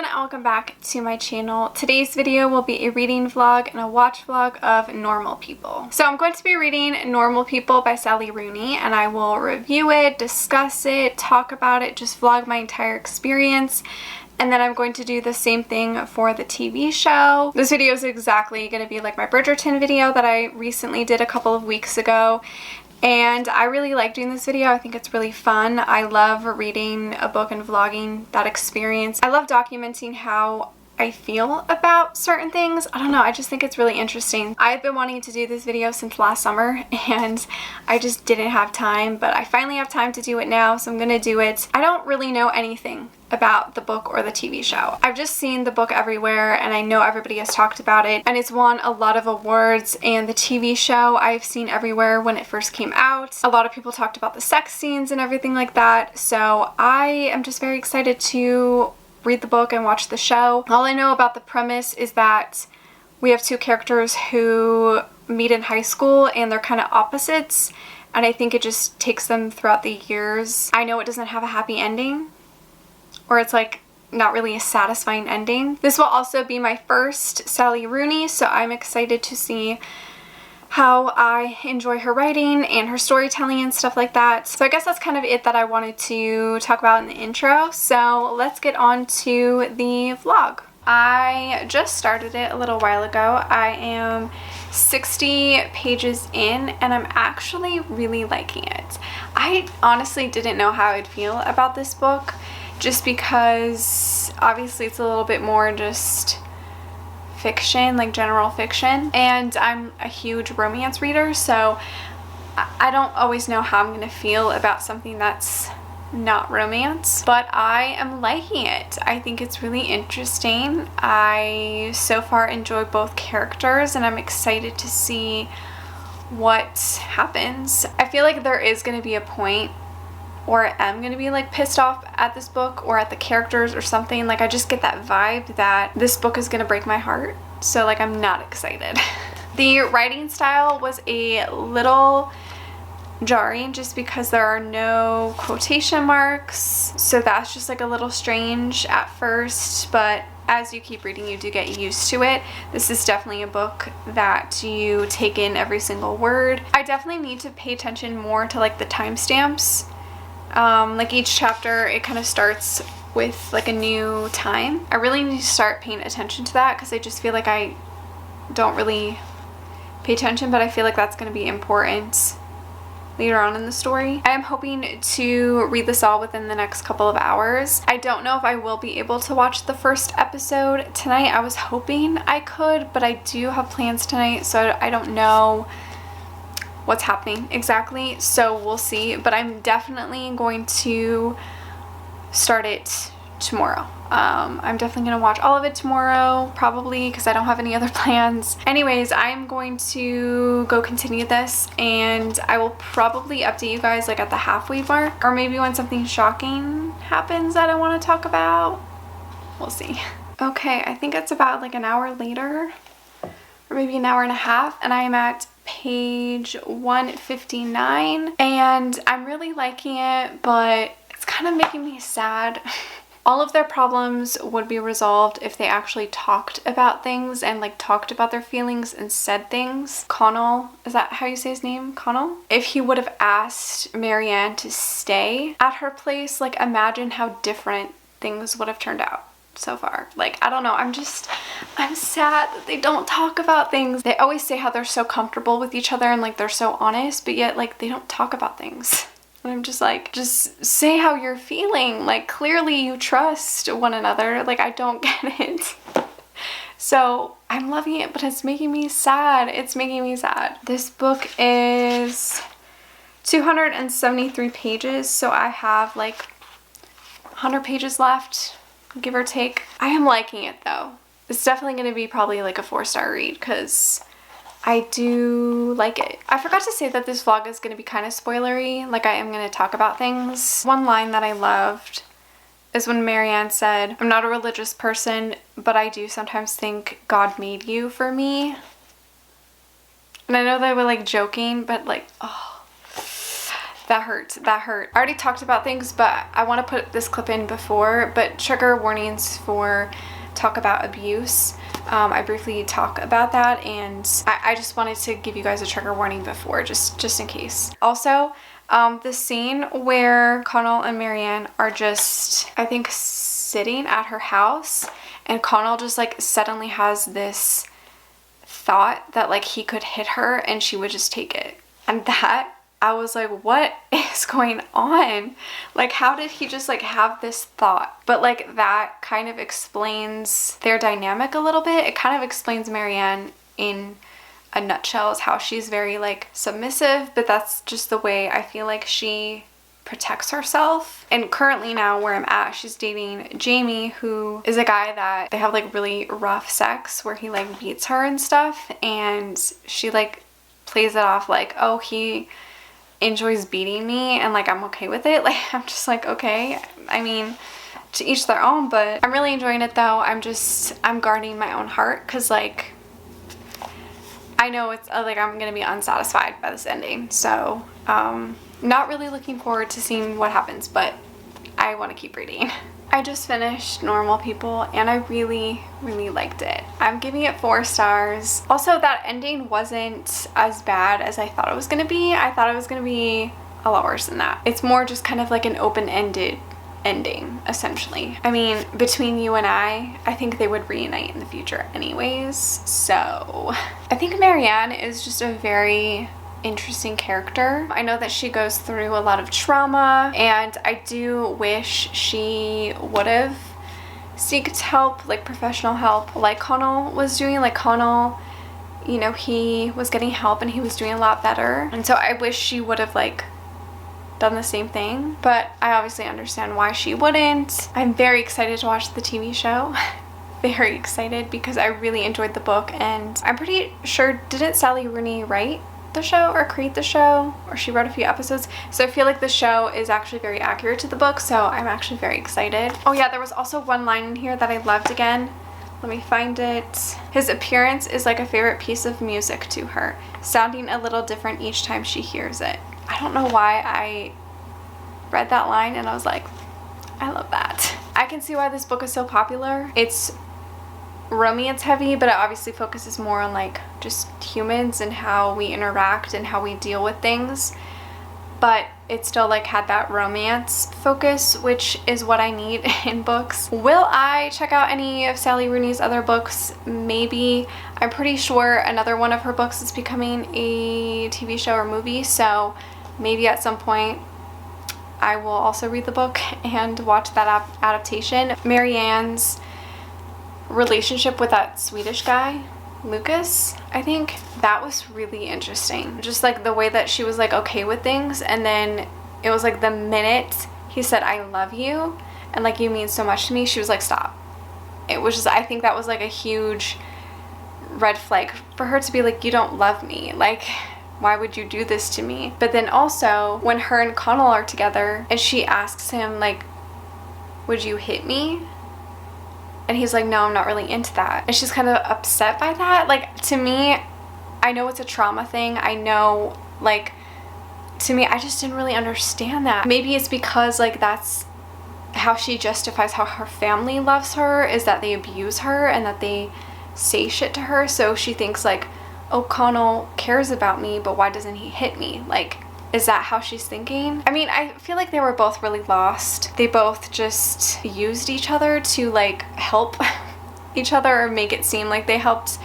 everyone, and welcome back to my channel. Today's video will be a reading vlog and a watch vlog of Normal People. So I'm going to be reading Normal People by Sally Rooney, and I will review it, discuss it, talk about it, just vlog my entire experience. And then I'm going to do the same thing for the TV show. This video is exactly going to be like my Bridgerton video that I recently did a couple of weeks ago. And I really like doing this video. I think it's really fun. I love reading a book and vlogging that experience. I love documenting how I feel about certain things. I don't know, I just think it's really interesting. I've been wanting to do this video since last summer and I just didn't have time, but I finally have time to do it now, so I'm gonna do it. I don't really know anything about the book or the TV show. I've just seen the book everywhere and I know everybody has talked about it and it's won a lot of awards, and the TV show I've seen everywhere when it first came out. A lot of people talked about the sex scenes and everything like that, so I am just very excited to read the book and watch the show. All I know about the premise is that we have two characters who meet in high school and they're kind of opposites, and I think it just takes them throughout the years. I know it doesn't have a happy ending, or it's like not really a satisfying ending. This will also be my first Sally Rooney, so I'm excited to see how I enjoy her writing and her storytelling and stuff like that. So I guess that's kind of it that I wanted to talk about in the intro. So let's get on to the vlog. I just started it a little while ago. I am 60 pages in and I'm actually really liking it. I honestly didn't know how I'd feel about this book, just because obviously it's a little bit more just fiction, like general fiction, and I'm a huge romance reader, so I don't always know how I'm gonna feel about something that's not romance, but I am liking it. I think it's really interesting. I so far enjoy both characters and I'm excited to see what happens. I feel like there is gonna be a point or I'm gonna be like pissed off at this book or at the characters or something. Like I just get that vibe that this book is gonna break my heart, so like I'm not excited. The writing style was a little jarring just because there are no quotation marks, so that's just like a little strange at first, but as you keep reading you do get used to it. This is definitely a book that you take in every single word. I definitely need to pay attention more to like the timestamps. Like each chapter it kind of starts with like a new time. I really need to start paying attention to that because I just feel like I don't really pay attention, but I feel like that's going to be important later on in the story. I am hoping to read this all within the next couple of hours. I don't know if I will be able to watch the first episode tonight. I was hoping I could, but I do have plans tonight, so I don't know what's happening exactly, so we'll see, but I'm definitely going to start it tomorrow. I'm definitely gonna watch all of it tomorrow, probably, because I don't have any other plans. Anyways, I'm going to go continue this and I will probably update you guys like at the halfway mark, or maybe when something shocking happens that I want to talk about. We'll see. Okay, I think it's about like an hour later, or maybe an hour and a half, and I am at page 159 and I'm really liking it, but it's kind of making me sad. All of their problems would be resolved if they actually talked about things and like talked about their feelings and said things. Connell, is that how you say his name? Connell? If he would have asked Marianne to stay at her place, like imagine how different things would have turned out so far. Like, I don't know, I'm sad that they don't talk about things. They always say how they're so comfortable with each other and like they're so honest, but yet like they don't talk about things. And I'm just like, just say how you're feeling. Like clearly you trust one another. Like I don't get it. So I'm loving it, but it's making me sad. It's making me sad. This book is 273 pages, so I have like 100 pages left, give or take. I am liking it though. It's definitely going to be probably like a 4-star read because I do like it. I forgot to say that this vlog is going to be kind of spoilery, like I am going to talk about things. One line that I loved is when Marianne said, "I'm not a religious person, but I do sometimes think God made you for me." And I know they were like joking, but like, oh, That hurt. That hurt. I already talked about things, but I want to put this clip in before, but trigger warnings for talk about abuse. I briefly talk about that, and I just wanted to give you guys a trigger warning before, just in case. Also, the scene where Connell and Marianne are just, I think, sitting at her house, and Connell just like suddenly has this thought that like he could hit her and she would just take it. And that, I was like, what is going on? Like, how did he just like have this thought? But like that kind of explains their dynamic a little bit. It kind of explains Marianne in a nutshell, is how she's very like submissive, but that's just the way I feel like she protects herself. And currently now where I'm at, she's dating Jamie, who is a guy that they have like really rough sex where he like beats her and stuff, and she like plays it off like, oh, he enjoys beating me and like I'm okay with it. Like, I'm just like, okay, I mean, to each their own, but I'm really enjoying it though. I'm guarding my own heart, because like I know it's like I'm gonna be unsatisfied by this ending, so not really looking forward to seeing what happens, but I want to keep reading. I just finished Normal People and I really liked it. I'm giving it 4 stars. Also, that ending wasn't as bad as I thought it was gonna be. I thought it was gonna be a lot worse than that. It's more just kind of like an open-ended ending, essentially. I mean, between you and I think they would reunite in the future anyways. So I think Marianne is just a very interesting character. I know that she goes through a lot of trauma, and I do wish she would have sought help, like professional help, like Connell was doing. Like Connell, you know, he was getting help and he was doing a lot better, and so I wish she would have like done the same thing, but I obviously understand why she wouldn't. I'm very excited to watch the TV show. Very excited, because I really enjoyed the book, and I'm pretty sure, didn't Sally Rooney write the show or create the show, or she wrote a few episodes, so I feel like the show is actually very accurate to the book, so I'm actually very excited. Oh yeah, there was also one line in here that I loved again. Let me find it. His appearance is like a favorite piece of music to her, sounding a little different each time she hears it. I don't know why I read that line and I was like, I love that. I can see why this book is so popular. It's romance heavy, but it obviously focuses more on like just humans and how we interact and how we deal with things, but it still like had that romance focus, which is what I need in books. Will I check out any of Sally Rooney's other books? Maybe. I'm pretty sure another one of her books is becoming a TV show or movie, so maybe at some point I will also read the book and watch that adaptation. Marianne's relationship with that Swedish guy, Lucas, I think, that was really interesting. Just like the way that she was like okay with things, and then it was like the minute he said I love you and like you mean so much to me, she was like stop. It was just, I think that was like a huge red flag for her to be like, you don't love me, like why would you do this to me? But then also when her and Connell are together and she asks him like, would you hit me? And he's like, no, I'm not really into that. And she's kind of upset by that. Like, to me, I know it's a trauma thing. I know, like, to me, I just didn't really understand that. Maybe it's because, like, that's how she justifies how her family loves her, is that they abuse her and that they say shit to her. So she thinks, like, oh, Connell cares about me, but why doesn't he hit me? Like, is that how she's thinking? I mean, I feel like they were both really lost. They both just used each other to like help each other, or make it seem like they helped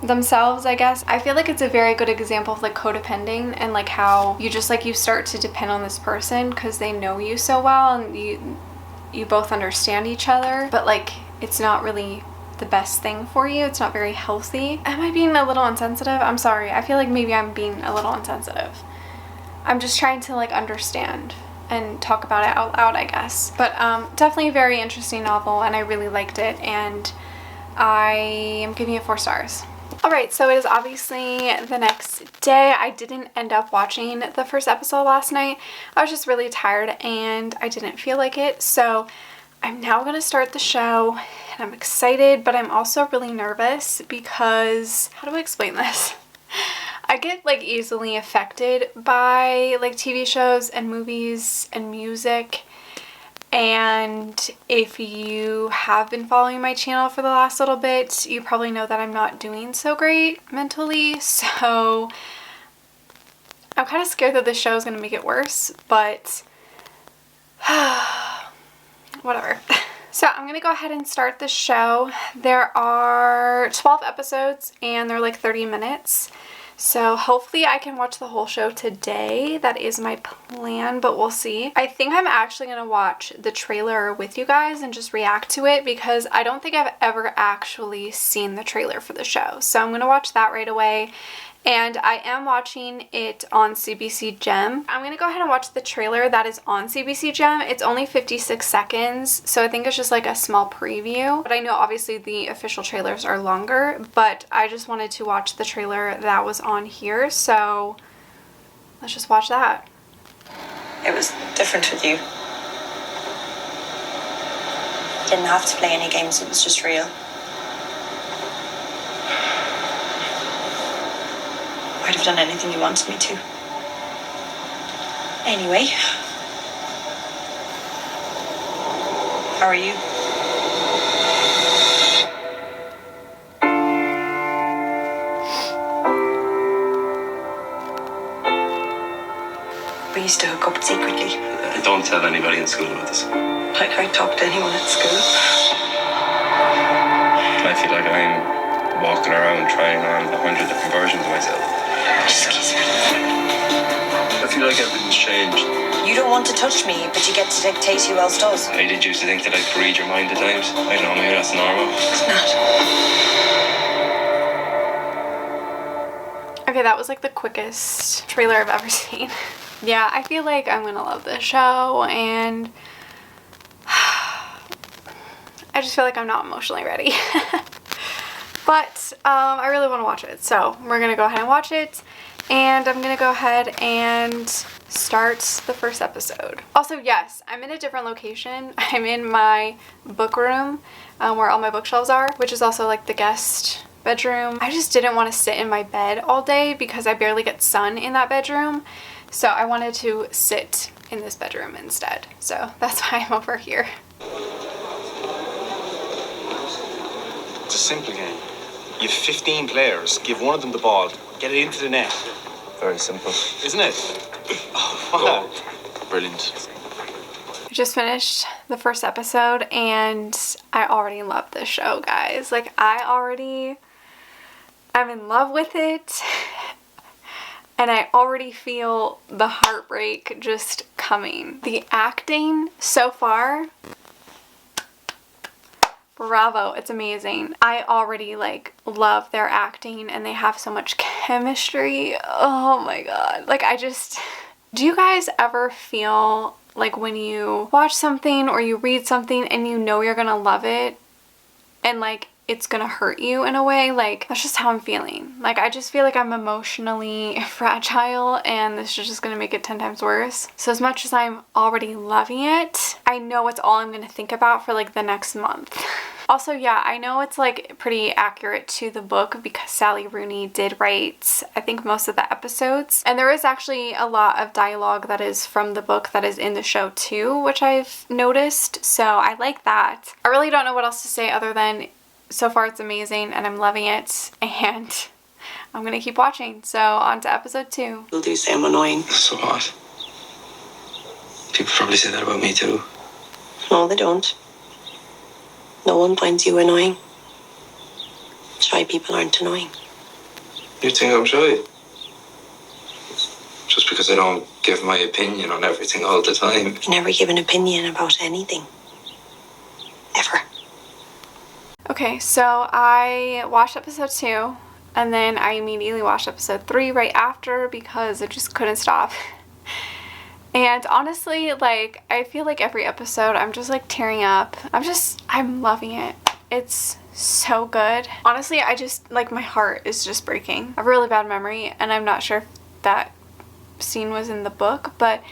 themselves, I guess. I feel like it's a very good example of like codepending, and like how you just like, you start to depend on this person because they know you so well and you both understand each other, but like it's not really the best thing for you. It's not very healthy. Am I being a little insensitive? I'm sorry. I feel like maybe I'm being a little insensitive. I'm just trying to like understand and talk about it out loud, I guess. But definitely a very interesting novel, and I really liked it, and I am giving it 4 stars. Alright, so it is obviously the next day. I didn't end up watching the first episode last night. I was just really tired and I didn't feel like it, so I'm now gonna start the show, and I'm excited, but I'm also really nervous because, how do I explain this? I get like easily affected by like TV shows and movies and music. And if you have been following my channel for the last little bit, you probably know that I'm not doing so great mentally. So I'm kind of scared that this show is going to make it worse, but whatever. So I'm going to go ahead and start the show. There are 12 episodes and they're like 30 minutes. So hopefully I can watch the whole show today. That is my plan, but we'll see. I think I'm actually going to watch the trailer with you guys and just react to it because I don't think I've ever actually seen the trailer for the show. So I'm going to watch that right away. And I am watching it on CBC Gem. I'm going to go ahead and watch the trailer that is on CBC Gem. It's only 56 seconds, so I think it's just like a small preview. But I know obviously the official trailers are longer, but I just wanted to watch the trailer that was on here, so let's just watch that. It was different with you. Didn't have to play any games, it was just real. I'd have done anything you wanted me to. Anyway. How are you? We used to hook up secretly. Don't tell anybody in school about this. Like I talked to anyone at school. I feel like I'm walking around trying on 100 different versions of myself. Excuse me. I feel like everything's changed. You don't want to touch me, but you get to dictate who else does. I did used to think that I could read your mind at times. I don't know, maybe that's normal. It's not. Okay, that was like the quickest trailer I've ever seen. Yeah, I feel like I'm gonna love this show, and I just feel like I'm not emotionally ready. But I really want to watch it, so we're gonna go ahead and watch it, and I'm gonna go ahead and start the first episode. Also, yes, I'm in a different location. I'm in my book room where all my bookshelves are, which is also like the guest bedroom. I just didn't want to sit in my bed all day because I barely get sun in that bedroom, so I wanted to sit in this bedroom instead. So that's why I'm over here. It's a simple game. You have 15 players, give one of them the ball, get it into the net. Very simple. Isn't it? Oh, wow. Brilliant. I just finished the first episode and I already love this show, guys. Like, I'm in love with it. And I already feel the heartbreak just coming. The acting so far, bravo, it's amazing. I already like love their acting and they have so much chemistry. Oh my god. Like, do you guys ever feel like when you watch something or you read something and you know you're gonna love it and like it's gonna hurt you in a way? Like, that's just how I'm feeling. Like, I just feel like I'm emotionally fragile and this is just gonna make it 10 times worse. So as much as I'm already loving it, I know it's all I'm gonna think about for like the next month. Also, yeah, I know it's like pretty accurate to the book because Sally Rooney did write, I think, most of the episodes. And there is actually a lot of dialogue that is from the book that is in the show too, which I've noticed. So I like that. I really don't know what else to say other than so far it's amazing and I'm loving it, and I'm gonna keep watching. So on to episode 2. People do say I'm annoying. So what? People probably say that about me too. No, they don't. No one finds you annoying. Shy people aren't annoying. You think I'm shy? Just because I don't give my opinion on everything all the time. You never give an opinion about anything. Ever. Okay, so I watched episode 2 and then I immediately watched episode 3 right after because I just couldn't stop. And honestly, like, I feel like every episode I'm just like tearing up. I'm loving it. It's so good. Honestly, like, my heart is just breaking. I have a really bad memory and I'm not sure if that scene was in the book, but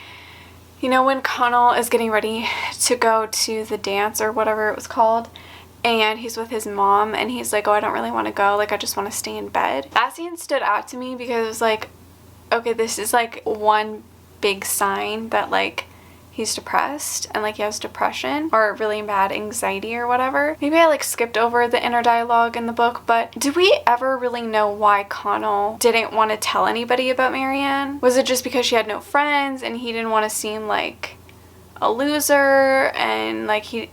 you know when Connell is getting ready to go to the dance or whatever it was called, and he's with his mom and he's like, oh, I don't really want to go, like I just want to stay in bed. That scene stood out to me because it was like, okay, this is like one big sign that like he's depressed and like he has depression or really bad anxiety or whatever. Maybe I like skipped over the inner dialogue in the book, but do we ever really know why Connell didn't want to tell anybody about Marianne? Was it just because she had no friends and he didn't want to seem like a loser, and like he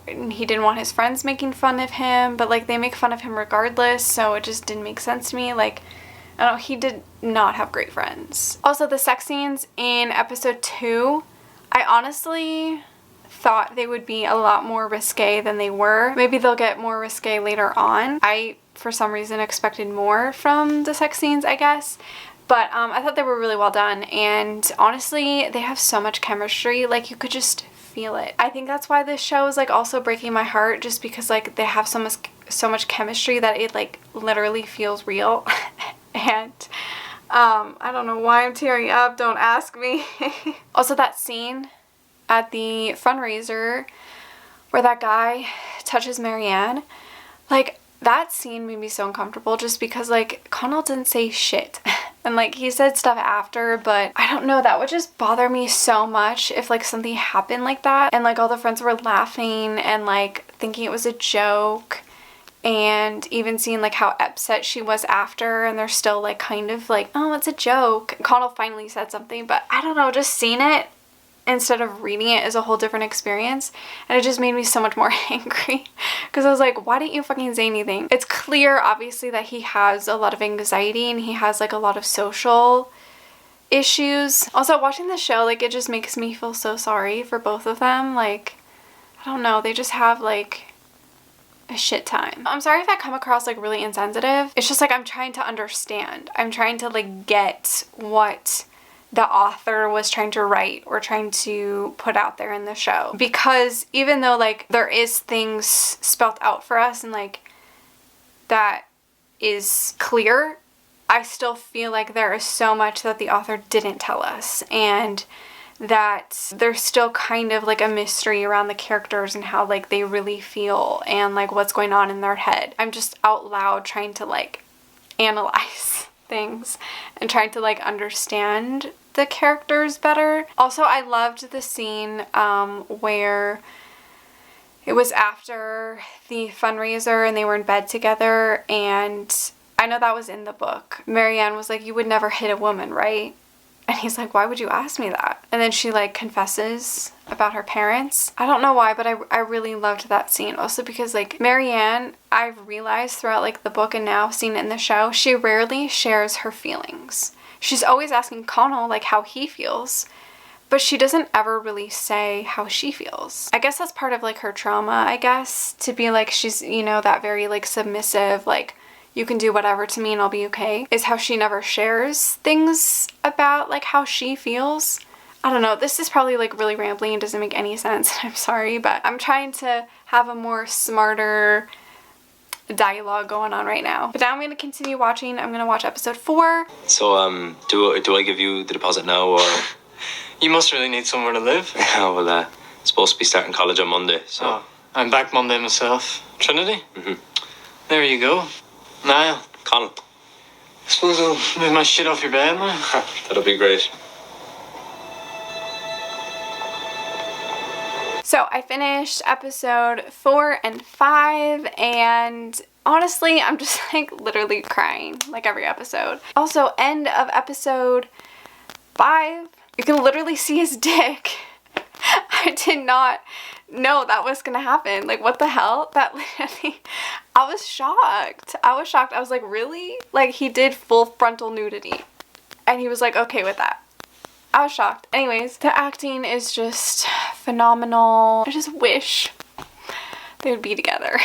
didn't want his friends making fun of him, but like they make fun of him regardless, so it just didn't make sense to me. Like, I don't know, he did not have great friends. Also, the sex scenes in episode 2, I honestly thought they would be a lot more risque than they were. Maybe they'll get more risque later on. I, for some reason, expected more from the sex scenes, I guess. But I thought they were really well done, and honestly, they have so much chemistry, like you could just feel it. I think that's why this show is like also breaking my heart, just because like they have so much chemistry that it like literally feels real. And I don't know why I'm tearing up, don't ask me. Also, that scene at the fundraiser where that guy touches Marianne, like that scene made me so uncomfortable just because like Connell didn't say shit. And like he said stuff after, but I don't know, that would just bother me so much if like something happened like that and like all the friends were laughing and like thinking it was a joke, and even seeing like how upset she was after and they're still like kind of like, oh, it's a joke. Connell finally said something, but I don't know, just seeing it instead of reading it is a whole different experience, and it just made me so much more angry because I was like, why didn't you fucking say anything? It's clear obviously that he has a lot of anxiety and he has like a lot of social issues. Also, watching the show, like it just makes me feel so sorry for both of them. Like, I don't know, they just have like a shit time. I'm sorry if I come across like really insensitive. It's just like I'm trying to understand. I'm trying to like get what the author was trying to write or trying to put out there in the show. Because even though like there is things spelt out for us and like that is clear, I still feel like there is so much that the author didn't tell us, and that there's still kind of like a mystery around the characters and how like they really feel and like what's going on in their head. I'm just out loud trying to like analyze things and trying to like understand the characters better. Also, I loved the scene where it was after the fundraiser and they were in bed together, and I know that was in the book. Marianne was like, you would never hit a woman, right? And he's like, why would you ask me that? And then she like confesses about her parents. I don't know why, but I really loved that scene. Also because like Marianne, I've realized throughout like the book and now seeing it in the show, she rarely shares her feelings. She's always asking Connell like how he feels, but she doesn't ever really say how she feels. I guess that's part of like her trauma, I guess, to be like, she's, you know, that very like submissive, like, you can do whatever to me and I'll be okay, is how she never shares things about like how she feels. I don't know, this is probably like really rambling and doesn't make any sense. I'm sorry, but I'm trying to have a more smarter dialogue going on right now. But now I'm going to continue watching. I'm going to watch episode 4. So, do I give you the deposit now, or? You must really need somewhere to live. Yeah, well, supposed to be starting college on Monday, so. Oh, I'm back Monday myself. Trinity? Mm-hmm. There you go. Niall. Connell. I suppose I'll move my shit off your bed now. That'll be great. So I finished episode 4 and 5, and honestly, I'm just like literally crying like every episode. Also, end of episode 5, you can literally see his dick. I did not know that was gonna happen. Like, what the hell? That literally, I was shocked. I was like, really? Like, he did full frontal nudity and he was like okay with that. I was shocked. Anyways, the acting is just phenomenal. I just wish they would be together.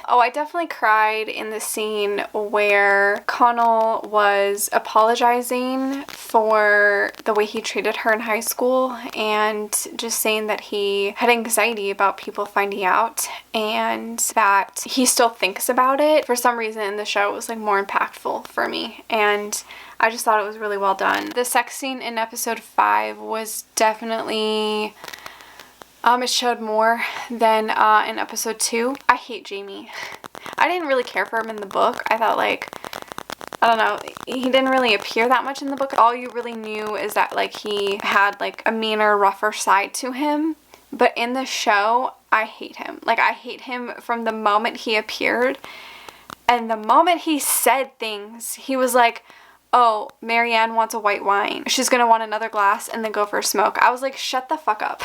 Oh, I definitely cried in the scene where Connell was apologizing for the way he treated her in high school and just saying that he had anxiety about people finding out and that he still thinks about it. For some reason in the show, it was like more impactful for me, and I just thought it was really well done. The sex scene in episode 5 was definitely It showed more than in episode 2. I hate Jamie. I didn't really care for him in the book. I thought, like, I don't know, he didn't really appear that much in the book. All you really knew is that, like, he had, like, a meaner, rougher side to him. But in the show, I hate him. Like, I hate him from the moment he appeared. And the moment he said things, he was like, oh, Marianne wants a white wine. She's gonna want another glass and then go for a smoke. I was like, shut the fuck up.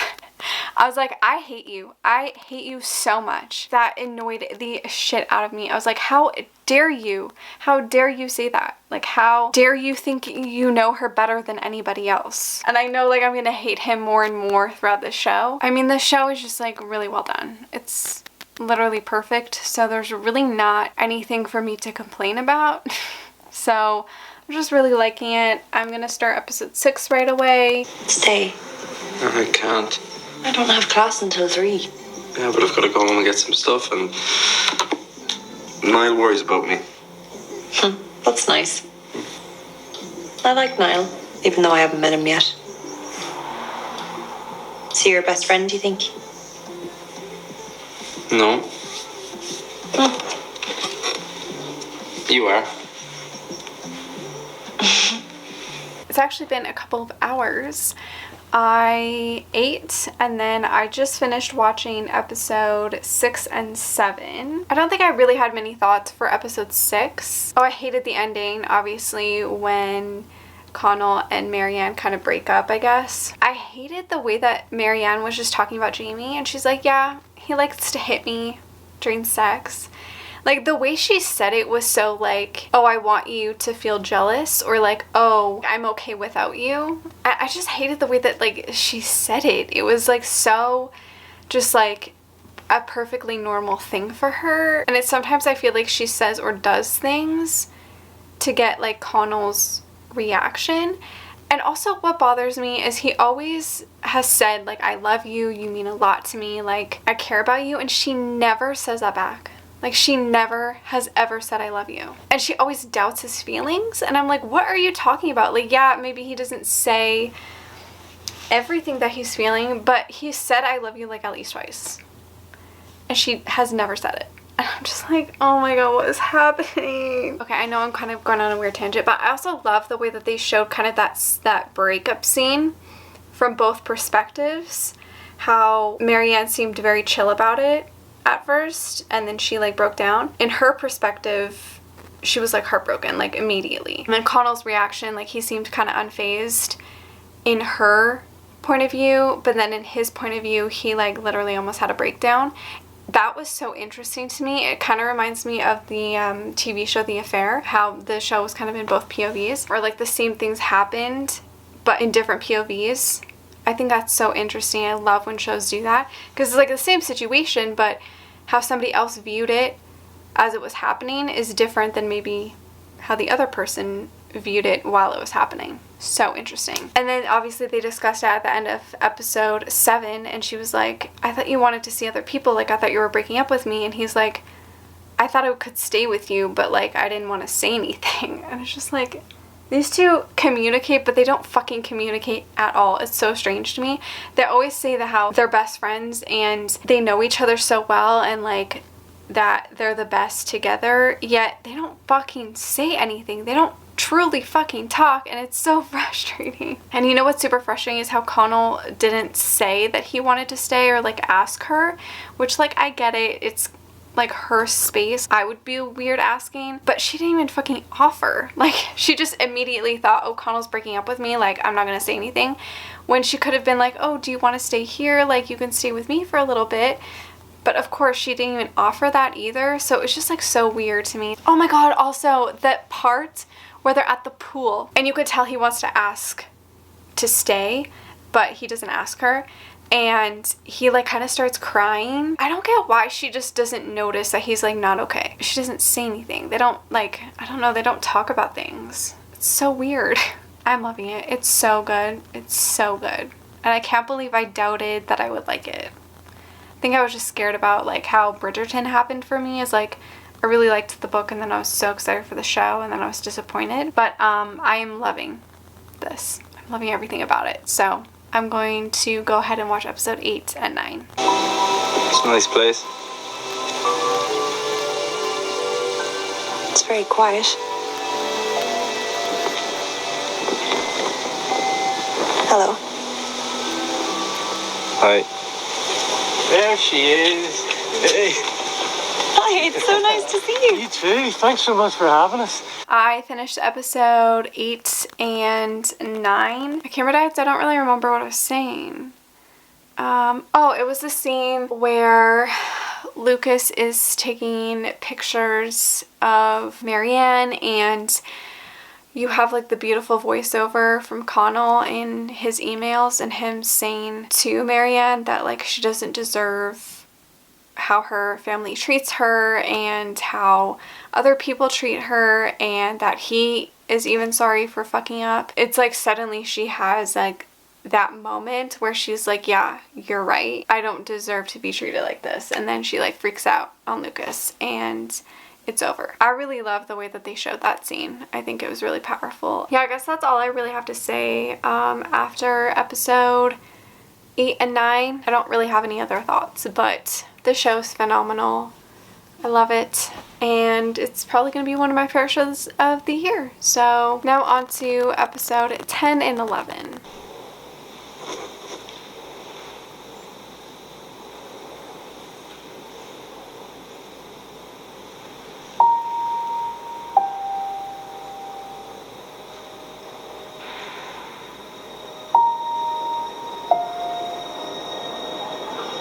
I was like, I hate you. I hate you so much. That annoyed the shit out of me. I was like, how dare you? How dare you say that? Like, how dare you think you know her better than anybody else? And I know, like, I'm gonna hate him more and more throughout the show. I mean, the show is just, like, really well done. It's literally perfect. So there's really not anything for me to complain about. So I'm just really liking it. I'm gonna start episode 6 right away. Stay. I can't. I don't have class until 3. Yeah, but I've got to go home and get some stuff, and Niall worries about me. That's nice. I like Niall, even though I haven't met him yet. Is he your best friend, do you think? No. You are. It's actually been a couple of hours. I ate and then I just finished watching episode 6 and 7. I don't think I really had many thoughts for episode 6. Oh, I hated the ending, obviously, when Connell and Marianne kind of break up, I guess. I hated the way that Marianne was just talking about Jamie, and she's like, yeah, he likes to hit me during sex. Like, the way she said it was so like, oh, I want you to feel jealous, or like, oh, I'm okay without you. I just hated the way that, like, she said it. It was like so just like a perfectly normal thing for her. And it's sometimes I feel like she says or does things to get like Connell's reaction. And also what bothers me is he always has said, like, I love you, you mean a lot to me, like, I care about you, and she never says that back. Like, she never has ever said I love you. And she always doubts his feelings. And I'm like, what are you talking about? Like, yeah, maybe he doesn't say everything that he's feeling, but he said I love you like at least twice. And she has never said it. And I'm just like, oh my god, what is happening? Okay, I know I'm kind of going on a weird tangent, but I also love the way that they showed kind of that breakup scene from both perspectives. How Marianne seemed very chill about it at first, and then she like broke down. In her perspective, she was like heartbroken, like immediately. And then Connell's reaction, like he seemed kind of unfazed in her point of view, but then in his point of view, he like literally almost had a breakdown. That was so interesting to me. It kind of reminds me of the TV show The Affair, how the show was kind of in both POVs, where like the same things happened, but in different POVs. I think that's so interesting. I love when shows do that, because it's like the same situation, but how somebody else viewed it as it was happening is different than maybe how the other person viewed it while it was happening. So interesting. And then obviously they discussed it at the end of episode 7, and she was like, I thought you wanted to see other people, like I thought you were breaking up with me. And he's like, I thought I could stay with you, but like I didn't want to say anything. And it's just like, these two communicate, but they don't fucking communicate at all. It's so strange to me. They always say that how they're best friends and they know each other so well, and like that they're the best together, yet they don't fucking say anything. They don't truly fucking talk, and it's so frustrating. And you know what's super frustrating is how Connell didn't say that he wanted to stay or like ask her, which like I get it. It's like her space. I would be weird asking, but she didn't even fucking offer. Like she just immediately thought, oh, Connell's breaking up with me, like I'm not gonna say anything, when she could have been like, oh, do you want to stay here, like you can stay with me for a little bit. But of course she didn't even offer that either, so it's just like so weird to me. Oh my god, also that part where they're at the pool and you could tell he wants to ask to stay, but he doesn't ask her, and he like kind of starts crying. I don't get why she just doesn't notice that he's like not okay. She doesn't say anything. They don't like, I don't know, they don't talk about things. It's so weird. I'm loving it. It's so good. It's so good. And I can't believe I doubted that I would like it. I think I was just scared about like how Bridgerton happened for me, is like I really liked the book and then I was so excited for the show and then I was disappointed. But I am loving this. I'm loving everything about it. So I'm going to go ahead and watch episode 8 and 9. It's a nice place. It's very quiet. Hello. Hi. There she is. Hey. Hi, it's so nice to see you. You too. Thanks so much for having us. I finished episode 8 and 9. My camera died, so I don't really remember what I was saying. Oh, it was the scene where Lucas is taking pictures of Marianne, and you have like the beautiful voiceover from Connell in his emails and him saying to Marianne that like she doesn't deserve how her family treats her and how other people treat her, and that he is even sorry for fucking up. It's like suddenly she has like that moment where she's like, yeah, you're right. I don't deserve to be treated like this. And then she like freaks out on Lucas and it's over. I really love the way that they showed that scene. I think it was really powerful. Yeah, I guess that's all I really have to say. After episode 8 and 9, I don't really have any other thoughts, but the show's phenomenal. I love it, and it's probably going to be one of my favorite shows of the year. So now on to episode 10 and 11.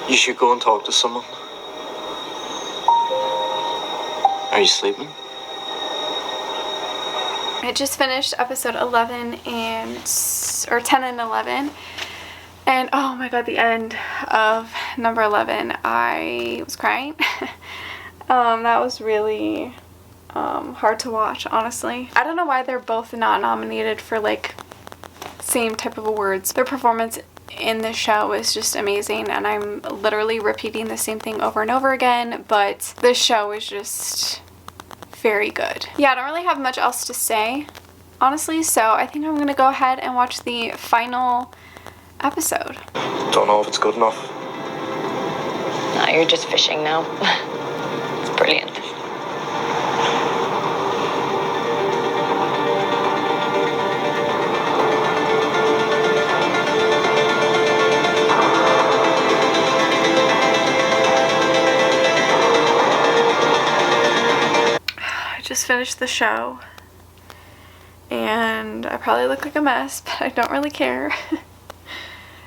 You should go and talk to someone. Are you sleeping? I just finished episode 11 or 10 and 11, and oh my god, the end of number 11, I was crying. That was really hard to watch, honestly. I don't know why they're both not nominated for like same type of awards. Their performance in the show is just amazing, and I'm literally repeating the same thing over and over again, but this show is just very good. Yeah, I don't really have much else to say, honestly, so I think I'm gonna go ahead and watch the final episode. Don't know if it's good enough. No, you're just fishing now. It's brilliant. Just finished the show, and I probably look like a mess, but I don't really care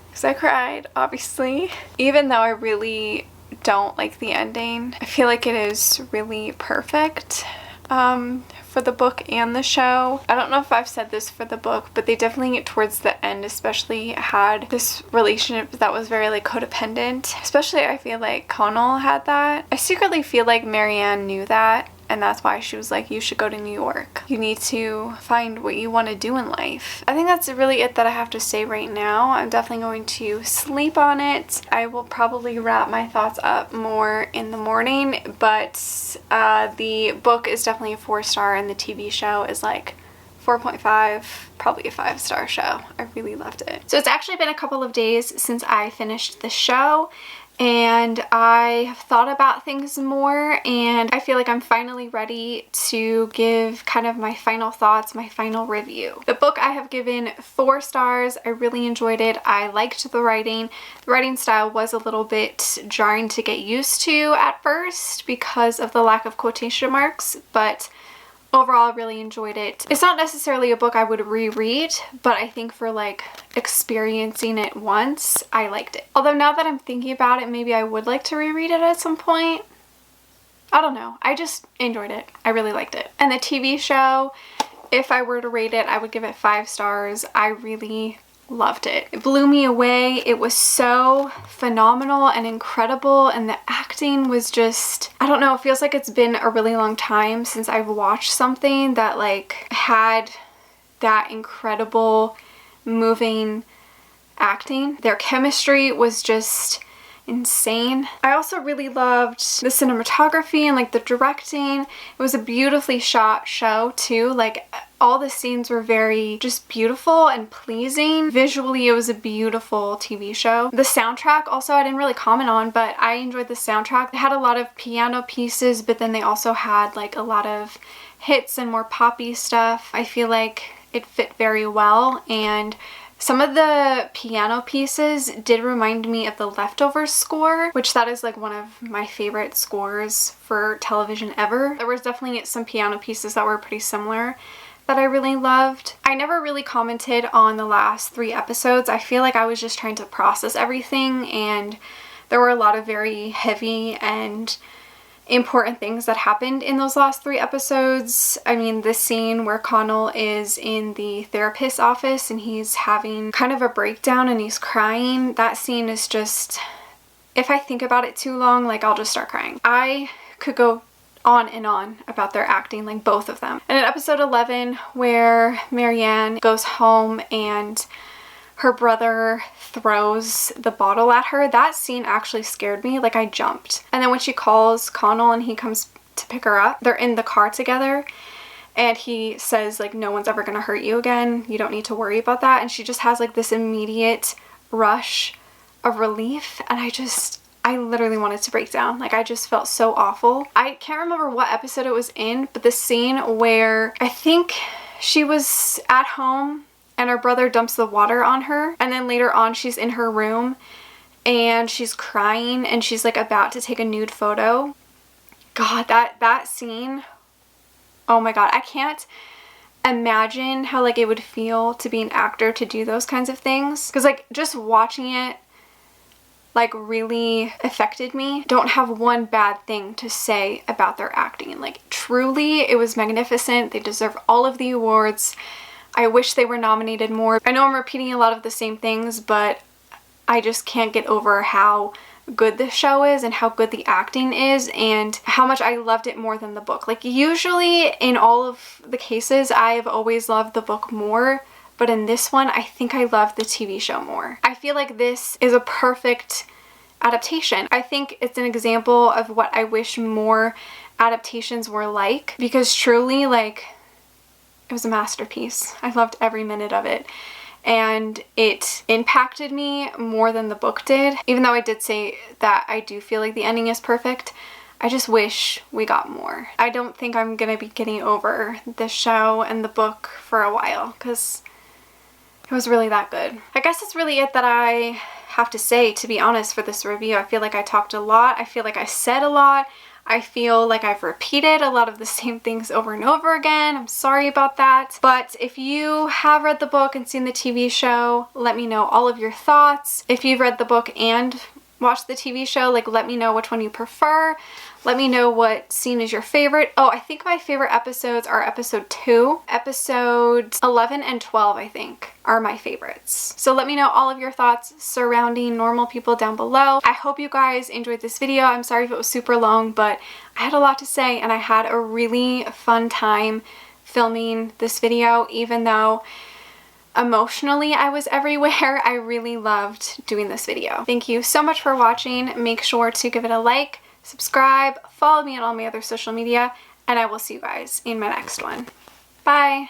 because I cried, obviously. Even though I really don't like the ending, I feel like it is really perfect for the book and the show. I don't know if I've said this for the book, but they definitely towards the end especially had this relationship that was very like codependent. Especially I feel like Connell had that. I secretly feel like Marianne knew that, and that's why she was like, you should go to New York. You need to find what you want to do in life. I think that's really it that I have to say right now. I'm definitely going to sleep on it. I will probably wrap my thoughts up more in the morning, but the book is definitely a 4-star, and the TV show is like 4.5, probably a 5-star show. I really loved it. So it's actually been a couple of days since I finished the show, and I have thought about things more, and I feel like I'm finally ready to give kind of my final thoughts, my final review. The book I have given 4 stars. I really enjoyed it. I liked the writing. The writing style was a little bit jarring to get used to at first because of the lack of quotation marks, but overall, I really enjoyed it. It's not necessarily a book I would reread, but I think for like experiencing it once, I liked it. Although now that I'm thinking about it, maybe I would like to reread it at some point. I don't know. I just enjoyed it. I really liked it. And the TV show, if I were to rate it, I would give it 5 stars. I really loved it. It blew me away. It was so phenomenal and incredible, and the acting was just, I don't know, it feels like it's been a really long time since I've watched something that like had that incredible moving acting. Their chemistry was just insane. I also really loved the cinematography and like the directing. It was a beautifully shot show too. Like all the scenes were very just beautiful and pleasing. Visually, it was a beautiful TV show. The soundtrack also I didn't really comment on, but I enjoyed the soundtrack. It had a lot of piano pieces, but then they also had like a lot of hits and more poppy stuff. I feel like it fit very well, and some of the piano pieces did remind me of the Leftovers score, which that is like one of my favorite scores for television ever. There was definitely some piano pieces that were pretty similar that I really loved. I never really commented on the last 3 episodes. I feel like I was just trying to process everything, and there were a lot of very heavy and important things that happened in those last 3 episodes. I mean, the scene where Connell is in the therapist's office and he's having kind of a breakdown and he's crying, that scene is just, if I think about it too long, like I'll just start crying. I could go on and on about their acting, like both of them. And in episode 11, where Marianne goes home and her brother throws the bottle at her, that scene actually scared me. Like I jumped. And then when she calls Connell and he comes to pick her up, they're in the car together and he says like, no one's ever gonna hurt you again, you don't need to worry about that. And she just has like this immediate rush of relief, and I literally wanted to break down. Like I just felt so awful. I can't remember what episode it was in, but the scene where I think she was at home and her brother dumps the water on her, and then later on she's in her room and she's crying and she's like about to take a nude photo. God, that scene, oh my god, I can't imagine how like it would feel to be an actor to do those kinds of things, because like just watching it like really affected me. Don't have one bad thing to say about their acting. Like truly, it was magnificent. They deserve all of the awards. I wish they were nominated more. I know I'm repeating a lot of the same things, but I just can't get over how good this show is and how good the acting is and how much I loved it more than the book. Like usually in all of the cases, I've always loved the book more, but in this one, I think I loved the TV show more. I feel like this is a perfect adaptation. I think it's an example of what I wish more adaptations were like, because truly, like, it was a masterpiece. I loved every minute of it, and it impacted me more than the book did. Even though I did say that I do feel like the ending is perfect, I just wish we got more. I don't think I'm gonna be getting over the show and the book for a while, because it was really that good. I guess that's really it that I have to say, to be honest, for this review. I feel like I talked a lot. I feel like I said a lot. I feel like I've repeated a lot of the same things over and over again. I'm sorry about that. But if you have read the book and seen the TV show, let me know all of your thoughts. If you've read the book and watched the TV show, like, let me know which one you prefer. Let me know what scene is your favorite. Oh, I think my favorite episodes are episode 2. Episodes 11 and 12, I think, are my favorites. So let me know all of your thoughts surrounding Normal People down below. I hope you guys enjoyed this video. I'm sorry if it was super long, but I had a lot to say and I had a really fun time filming this video, even though emotionally I was everywhere. I really loved doing this video. Thank you so much for watching. Make sure to give it a like, subscribe, follow me on all my other social media, and I will see you guys in my next one. Bye!